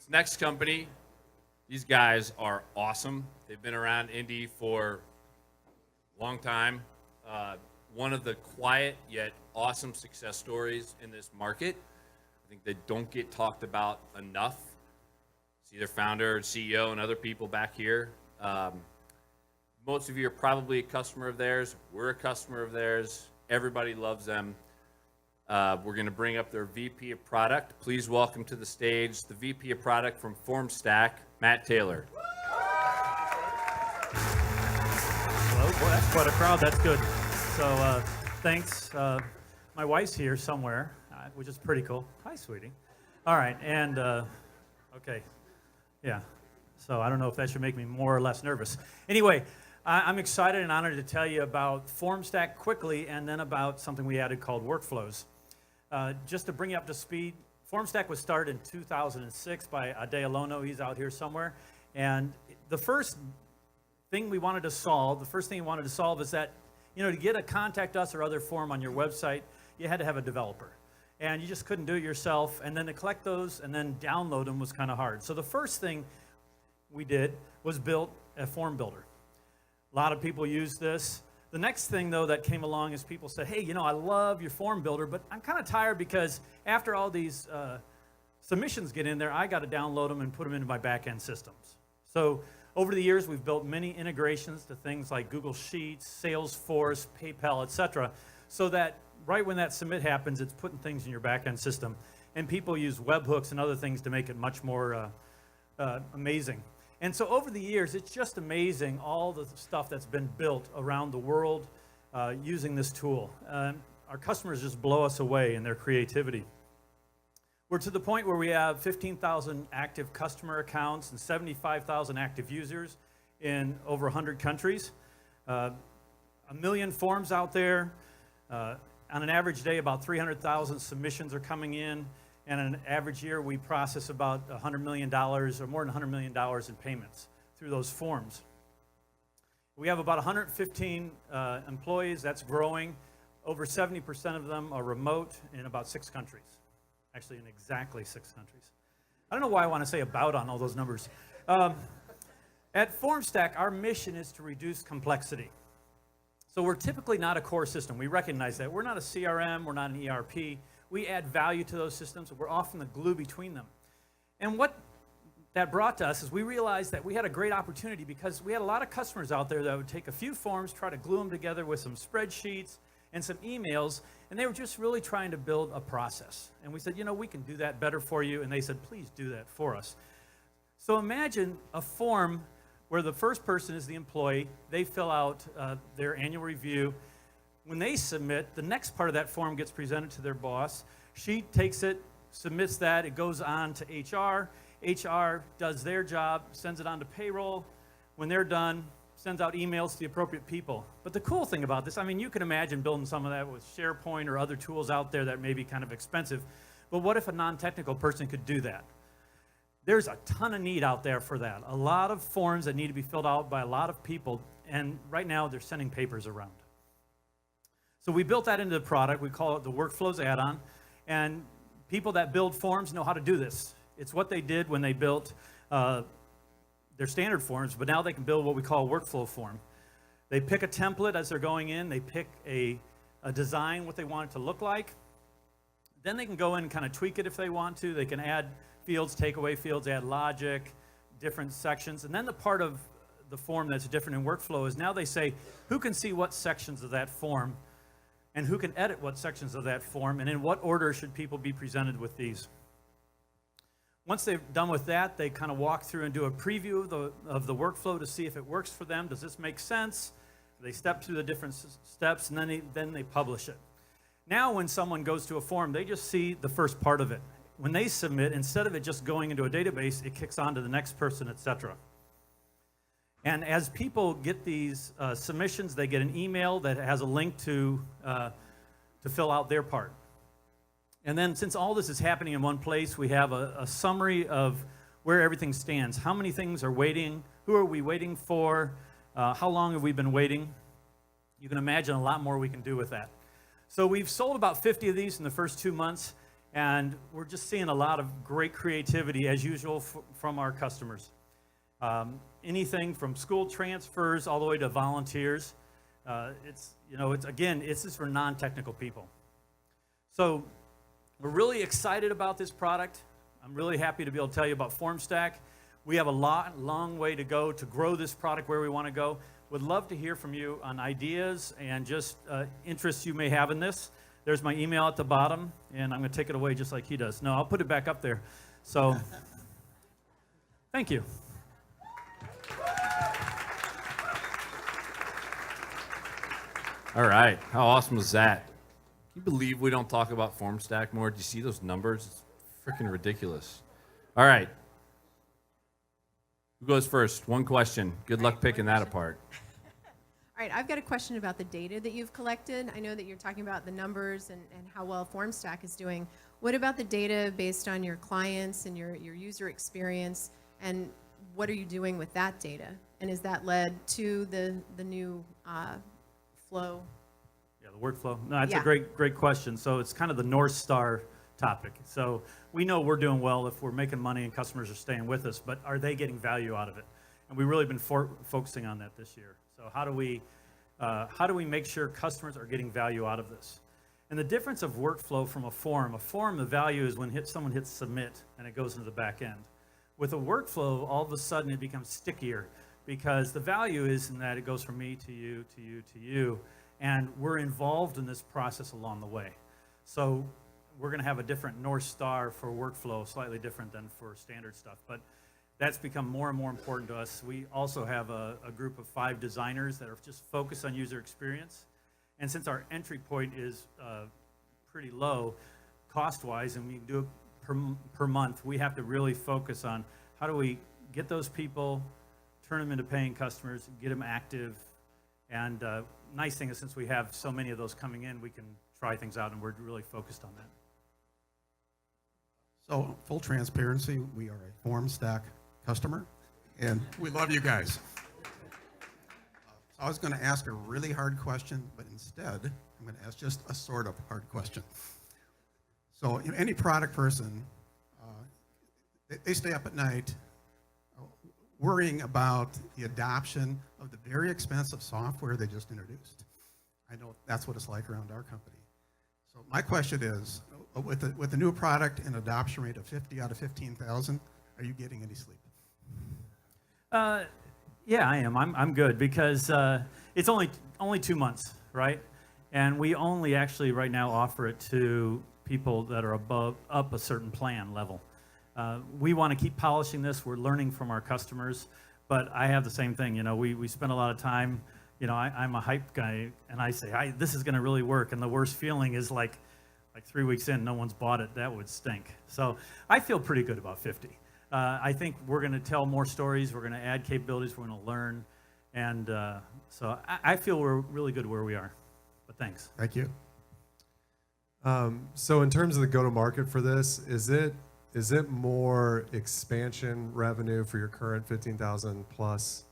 This next company, these guys are awesome. They've been around Indy for a long time. One of the quiet yet awesome success stories in this market. I think they don't get talked about enough. See their founder, CEO, and other people back here. Most of you are probably a customer of theirs. We're a customer of theirs. Everybody loves them. We're going to bring up their VP of Product. Please welcome to the stage the VP of Product from Formstack, Matt Taylor. Hello, boy, that's quite a crowd. That's good. So thanks. My wife's here somewhere, which is pretty cool. Hi, sweetie. All right, and okay, yeah. So I don't know if that should make me more or less nervous. Anyway, I'm excited and honored to tell you about Formstack quickly, and then about something we added called workflows. Just to bring you up to speed, Formstack was started in 2006 by Ade Alono. He's out here somewhere. And the first thing we wanted to solve, is that, to get a contact us or other form on your website, you had to have a developer. And you just couldn't do it yourself. And then to collect those and then download them was kind of hard. So the first thing we did was build a form builder. A lot of people use this. The next thing, though, that came along is people said, hey, I love your form builder, but I'm kind of tired because after all these submissions get in there, I got to download them and put them into my back-end systems. So over the years, we've built many integrations to things like Google Sheets, Salesforce, PayPal, etc., so that right when that submit happens, it's putting things in your back-end system. And people use webhooks and other things to make it much more amazing. And so over the years, it's just amazing all the stuff that's been built around the world using this tool. Our customers just blow us away in their creativity. We're to the point where we have 15,000 active customer accounts and 75,000 active users in over 100 countries. 1 million forms out there. On an average day, about 300,000 submissions are coming in. And in an average year, we process about $100 million or more than $100 million in payments through those forms. We have about 115 employees. That's growing. Over 70% of them are remote in about 6 countries. Actually, in exactly 6 countries. I don't know why I want to say about on all those numbers. At Formstack, our mission is to reduce complexity. So we're typically not a core system. We recognize that. We're not a CRM. We're not an ERP. We add value to those systems. We're often the glue between them. And what that brought to us is we realized that we had a great opportunity because we had a lot of customers out there that would take a few forms, try to glue them together with some spreadsheets and some emails, and they were just really trying to build a process. And we said, we can do that better for you. And they said, please do that for us. So imagine a form where the first person is the employee. They fill out their annual review. When they submit, the next part of that form gets presented to their boss. She takes it, submits that. It goes on to HR. HR does their job, sends it on to payroll. When they're done, sends out emails to the appropriate people. But the cool thing about this, you can imagine building some of that with SharePoint or other tools out there that may be kind of expensive. But what if a non-technical person could do that? There's a ton of need out there for that. A lot of forms that need to be filled out by a lot of people. And right now, they're sending papers around. So we built that into the product. We call it the Workflows add-on. And people that build forms know how to do this. It's what they did when they built their standard forms, but now they can build what we call a workflow form. They pick a template as they're going in. They pick a design, what they want it to look like. Then they can go in and kind of tweak it if they want to. They can add fields, take away fields, add logic, different sections. And then the part of the form that's different in workflow is now they say, who can see what sections of that form, and who can edit what sections of that form, and in what order should people be presented with these. Once they've done with that, they kind of walk through and do a preview of the workflow to see if it works for them. Does this make sense? They step through the different steps, and then they publish it. Now when someone goes to a form, they just see the first part of it. When they submit, instead of it just going into a database, it kicks on to the next person, etc. And as people get these submissions, they get an email that has a link to fill out their part. And then since all this is happening in one place, we have a summary of where everything stands. How many things are waiting? Who are we waiting for? How long have we been waiting? You can imagine a lot more we can do with that. So we've sold about 50 of these in the first 2 months, And we're just seeing a lot of great creativity, as usual, from our customers. Anything from school transfers all the way to volunteers. It's just for non-technical people. So we're really excited about this product. I'm really happy to be able to tell you about Formstack. We have a long way to go to grow this product where we want to go. Would love to hear from you on ideas and just interests you may have in this. There's my email at the bottom, and I'm going to take it away just like he does. No, I'll put it back up there. So, thank you. All right. How awesome was that? Can you believe we don't talk about Formstack more? Do you see those numbers? It's freaking ridiculous. All right. Who goes first? One question. Good luck picking that apart. All right, I've got a question about the data that you've collected. I know that you're talking about the numbers and how well Formstack is doing. What about the data based on your clients and your user experience, and what are you doing with that data? And is that led to the new flow? Yeah, the workflow. No, that's Yeah. a great question. So it's kind of the North Star topic. So we know we're doing well if we're making money and customers are staying with us, but are they getting value out of it? And we've really been focusing on that this year. So how do we make sure customers are getting value out of this? And the difference of workflow from a form, the value is when someone hits submit and it goes into the back end. With a workflow, all of a sudden it becomes stickier because the value is in that it goes from me to you, to you, to you, and we're involved in this process along the way. So we're going to have a different North Star for workflow, slightly different than for standard stuff. But that's become more and more important to us. We also have a group of 5 designers that are just focused on user experience. And since our entry point is pretty low cost-wise, and we do it per month, we have to really focus on how do we get those people, turn them into paying customers, get them active. And nice thing is since we have so many of those coming in, we can try things out, and we're really focused on that. So, full transparency, we are a Formstack customer, and we love you guys. So I was going to ask a really hard question, but instead, I'm going to ask just a sort of hard question. So, any product person, they stay up at night worrying about the adoption of the very expensive software they just introduced. I know that's what it's like around our company. So my question is, with the new product and adoption rate of 50 out of 15,000, are you getting any sleep? Yeah, I am. I'm good because it's only 2 months, right? And we only actually right now offer it to people that are up a certain plan level. We want to keep polishing this. We're learning from our customers, but I have the same thing. You know, we spend a lot of time. You know, I'm a hype guy, and I say, this is going to really work. And the worst feeling is like 3 weeks in, no one's bought it. That would stink. So I feel pretty good about 50. I think we're going to tell more stories. We're going to add capabilities. We're going to learn. And so I feel we're really good where we are. But thanks. Thank you. So in terms of the go-to-market for this, is it more expansion revenue for your current 15,000 plus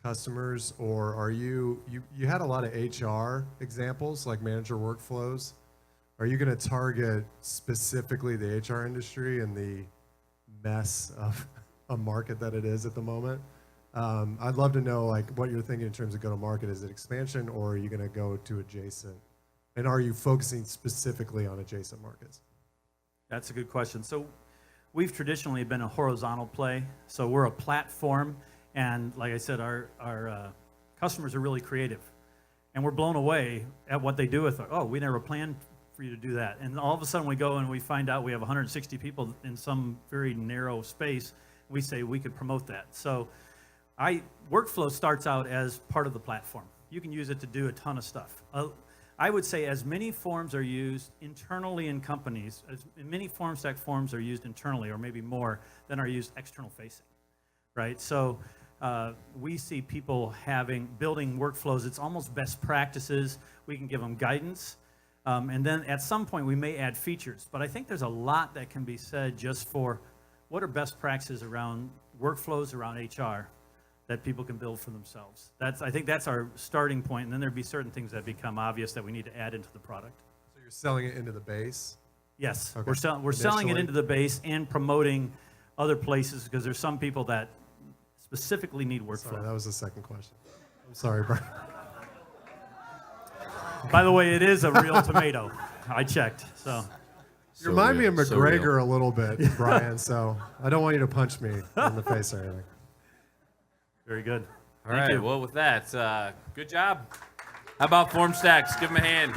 customers, or are you had a lot of HR examples like manager workflows? Are you going to target specifically the HR industry and the mess of a market that it is at the moment? I'd love to know like what you're thinking in terms of go-to-market. Is it expansion, or are you going to go to adjacent? And are you focusing specifically on adjacent markets? That's a good question. So we've traditionally been a horizontal play. So we're a platform, and like I said, our customers are really creative, and we're blown away at what they do with it. Oh, we never planned for you to do that. And all of a sudden we go and we find out we have 160 people in some very narrow space. We say we could promote that. So workflow starts out as part of the platform. You can use it to do a ton of stuff. I would say as many forms are used internally in companies, as many Formstack forms are used internally, or maybe more, than are used external facing, right? So we see people building workflows. It's almost best practices. We can give them guidance. And then at some point we may add features. But I think there's a lot that can be said just for what are best practices around workflows around HR that people can build for themselves. I think that's our starting point, and then there'd be certain things that become obvious that we need to add into the product. So you're selling it into the base, Yes, Okay. we're selling it Initially? into the base and promoting other places because there's some people that specifically need workflow. Sorry, that was the second question. I'm sorry, Brian. By the way, it is a real tomato. I checked. So You remind me of So real. McGregor a little bit, Brian, so I don't want you to punch me in the face or anything. very good. All Thank right. you. Well, with that, good job. How about Formstacks? Give them a hand.